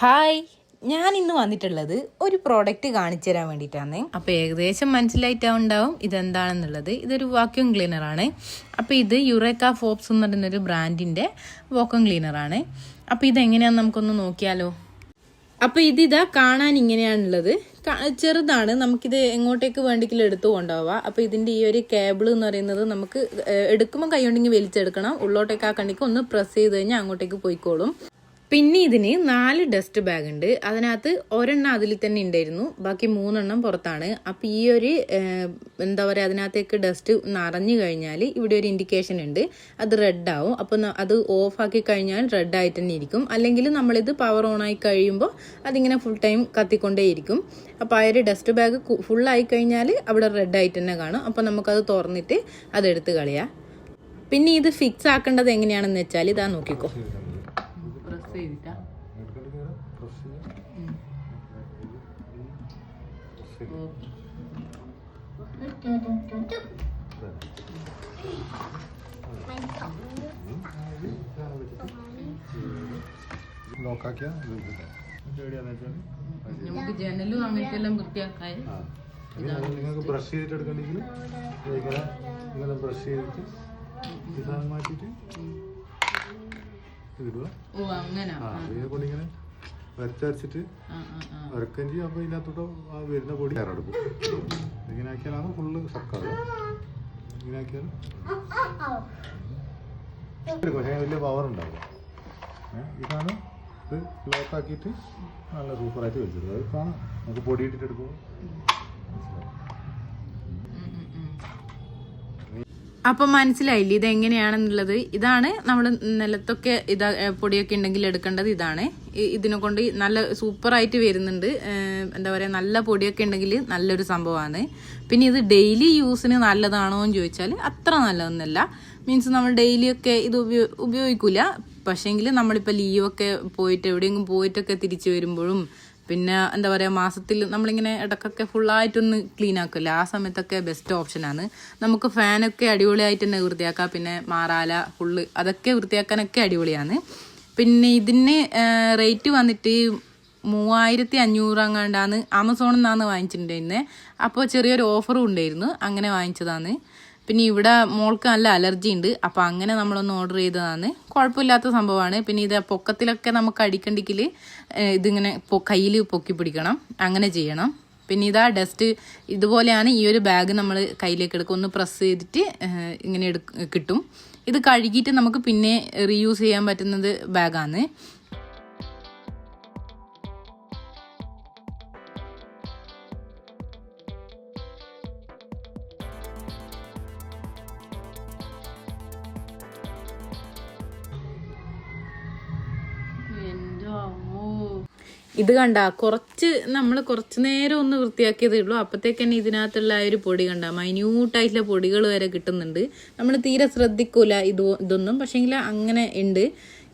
Hi, ഞാൻ ഇന്ന് വന്നിട്ടുള്ളത് ഒരു പ്രോഡക്റ്റ് കാണിച്ചു തരാൻ വേണ്ടിയിട്ടാണ്. അപ്പോൾ ഏകദേശം മനസ്സിലായിട്ടുണ്ടാവും ഇതെന്താണെന്നുള്ളത്. ഇതൊരു വാക്യൂം ക്ലീനറാണ്. അപ്പോൾ ഇത് യുറേക്ക ഫോബ്സ് എന്ന് പറയുന്നൊരു ബ്രാൻഡിൻ്റെ വാക്യൂം ക്ലീനറാണ്. അപ്പോൾ ഇതെങ്ങനെയാണെന്ന് നമുക്കൊന്ന് നോക്കിയാലോ. അപ്പോൾ ഇതിതാ കാണാൻ ഇങ്ങനെയാണുള്ളത്. ചെറുതാണ്, നമുക്കിത് എങ്ങോട്ടേക്ക് വേണ്ടിയെങ്കിലും എടുത്തു കൊണ്ടുപോവാം. അപ്പോൾ ഇതിൻ്റെ ഈ ഒരു കേബിൾ എന്ന് പറയുന്നത് നമുക്ക് എടുക്കുമ്പോൾ കൈ കൊണ്ടെങ്കിൽ വലിച്ചെടുക്കണം. ഉള്ളോട്ടേക്ക് ആ കണ്ണിക്ക് ഒന്ന് പ്രസ് ചെയ്ത് കഴിഞ്ഞാൽ അങ്ങോട്ടേക്ക് പോയിക്കോളും. പിന്നെ ഇതിന് 4 ഡസ്റ്റ് ബാഗ് ഉണ്ട്. അതിനകത്ത് ഒരെണ്ണം അതിൽ തന്നെ ഉണ്ടായിരുന്നു, ബാക്കി 3 പുറത്താണ്. അപ്പോൾ ഈ ഒരു എന്താ പറയുക, അതിനകത്തേക്ക് ഡസ്റ്റ് നിറഞ്ഞു കഴിഞ്ഞാൽ ഇവിടെ ഒരു ഇൻഡിക്കേഷൻ ഉണ്ട്, അത് റെഡ് ആവും. അപ്പോൾ അത് ഓഫാക്കി കഴിഞ്ഞാൽ റെഡ് ആയിട്ട് തന്നെ ഇരിക്കും. അല്ലെങ്കിൽ നമ്മളിത് പവർ ഓൺ ആയി കഴിയുമ്പോൾ അതിങ്ങനെ ഫുൾ ടൈം കത്തിക്കൊണ്ടേയിരിക്കും. അപ്പോൾ ആ ഒരു ഡസ്റ്റ് ബാഗ് ഫുള്ളായി കഴിഞ്ഞാൽ അവിടെ റെഡ് ആയിട്ട് തന്നെ കാണും. അപ്പോൾ നമുക്കത് തുറന്നിട്ട് അതെടുത്ത് കളയാം. പിന്നെ ഇത് ഫിക്സ് ആക്കേണ്ടത് എങ്ങനെയാണെന്ന് വെച്ചാൽ ഇതാ നോക്കിക്കോ. നമുക്ക് ജനലും അങ്ങനത്തെ എല്ലാം വൃത്തിയാക്കാൻ നിങ്ങൾക്ക് ബ്രഷ് ചെയ്തിട്ട് എടുക്കണമെങ്കിൽ ഇങ്ങനെ ബ്രഷ് ചെയ്തിട്ട് മാറ്റിട്ട് ഇങ്ങനെ വരച്ചരച്ചിട്ട് വരക്കുകയും ചെയ്യും. അപ്പോൾ ഇതിനകത്തോട്ട് ആ വരുന്ന പൊടി കയറെടുക്കും. ഇങ്ങനെ ആക്കിയാലാണ് ഫുള്ള് സക്കാവുക. ഇങ്ങനെ ആക്കിയാൽ പക്ഷേ വലിയ പവർ ഉണ്ടാവില്ല. ഇതാണ് ഇത് ലോക്ക് ആക്കിയിട്ട് നല്ല സൂപ്പറായിട്ട് വെച്ചത്. അത് കാണാം, നമുക്ക് പൊടി ഇട്ടിട്ട് എടുക്കുമ്പോൾ. അപ്പം മനസ്സിലായില്ലേ ഇതെങ്ങനെയാണെന്നുള്ളത്. ഇതാണ് നമ്മൾ നിലത്തൊക്കെ പൊടിയൊക്കെ ഉണ്ടെങ്കിൽ എടുക്കേണ്ടത് ഇതാണ്. ഇതിനെ കൊണ്ട് നല്ല സൂപ്പറായിട്ട് വരുന്നുണ്ട്. എന്താ പറയുക, നല്ല പൊടിയൊക്കെ ഉണ്ടെങ്കിൽ നല്ലൊരു സംഭവമാണ്. പിന്നെ ഇത് ഡെയിലി യൂസിന് നല്ലതാണോ എന്ന് ചോദിച്ചാൽ അത്ര നല്ലതൊന്നുമല്ല. മീൻസ് നമ്മൾ ഡെയിലിയൊക്കെ ഇത് ഉപയോഗിക്കില്ല. പക്ഷേങ്കിൽ നമ്മളിപ്പോൾ ലീവൊക്കെ പോയിട്ട് എവിടെയെങ്കിലും പോയിട്ടൊക്കെ തിരിച്ചു വരുമ്പോഴും പിന്നെ എന്താ പറയുക, മാസത്തിൽ നമ്മളിങ്ങനെ ഇടയ്ക്കൊക്കെ ഫുള്ളായിട്ടൊന്ന് ക്ലീൻ ആക്കില്ല, ആ സമയത്തൊക്കെ ബെസ്റ്റ് ഓപ്ഷനാണ്. നമുക്ക് ഫാനൊക്കെ അടിപൊളിയായിട്ട് തന്നെ വൃത്തിയാക്കാം. പിന്നെ മാറാല ഫുള്ള് അതൊക്കെ വൃത്തിയാക്കാനൊക്കെ അടിപൊളിയാണ്. പിന്നെ ഇതിന് റേറ്റ് വന്നിട്ട് 3500 അങ്ങാണ്ടാണ് ആമസോണിൽ നിന്നാണ് വാങ്ങിച്ചിട്ടുണ്ടായിരുന്നത്. അപ്പോൾ ചെറിയൊരു ഓഫറും ഉണ്ടായിരുന്നു, അങ്ങനെ വാങ്ങിച്ചതാണ്. പിന്നെ ഇവിടെ മോൾക്ക് നല്ല അലർജി ഉണ്ട്, അപ്പോൾ അങ്ങനെ നമ്മളൊന്ന് ഓർഡർ ചെയ്തതാണ്. കുഴപ്പമില്ലാത്ത സംഭവമാണ്. പിന്നെ ഇത് പൊക്കത്തിലൊക്കെ നമുക്ക് അടിക്കണ്ടെങ്കിൽ ഇതിങ്ങനെ കയ്യിൽ പൊക്കി പിടിക്കണം, അങ്ങനെ ചെയ്യണം. പിന്നെ ഇതാ ഡസ്റ്റ് ഇതുപോലെയാണ്. ഈ ഒരു ബാഗ് നമ്മൾ കയ്യിലേക്ക് എടുക്കും, ഒന്ന് പ്രസ് ചെയ്തിട്ട് ഇങ്ങനെ കിട്ടും. ഇത് കഴുകിയിട്ട് നമുക്ക് പിന്നെ റീയൂസ് ചെയ്യാൻ പറ്റുന്നത് ബാഗാണ്. ഇത് കണ്ട കുറച്ച് നേരം ഒന്ന് വൃത്തിയാക്കിയതേ ഉള്ളൂ, അപ്പോഴത്തേക്ക് തന്നെ ഇതിനകത്തുള്ള ആ ഒരു പൊടി കണ്ട മൈന്യൂട്ടായിട്ടുള്ള പൊടികൾ വരെ കിട്ടുന്നുണ്ട്. നമ്മൾ തീരെ ശ്രദ്ധിക്കൂല ഇതൊന്നും, പക്ഷേങ്കിൽ അങ്ങനെ ഉണ്ട്.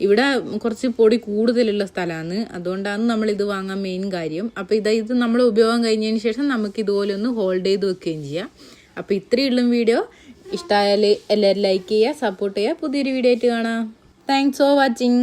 ഇവിടെ കുറച്ച് പൊടി കൂടുതലുള്ള സ്ഥലമാണ്, അതുകൊണ്ടാണ് നമ്മൾ ഇത് വാങ്ങാൻ മെയിൻ കാര്യം. അപ്പോൾ ഇത് നമ്മൾ ഉപയോഗം കഴിഞ്ഞതിന് ശേഷം നമുക്ക് ഇതുപോലെ ഒന്ന് ഹോൾഡ് ചെയ്ത് വെക്കുകയും ചെയ്യാം. അപ്പോൾ ഇത്രയുള്ള വീഡിയോ ഇഷ്ടമായാൽ എല്ലാവരും ലൈക്ക് ചെയ്യുക, സപ്പോർട്ട് ചെയ്യുക. പുതിയൊരു വീഡിയോ ആയിട്ട് കാണാം. Thanks for watching.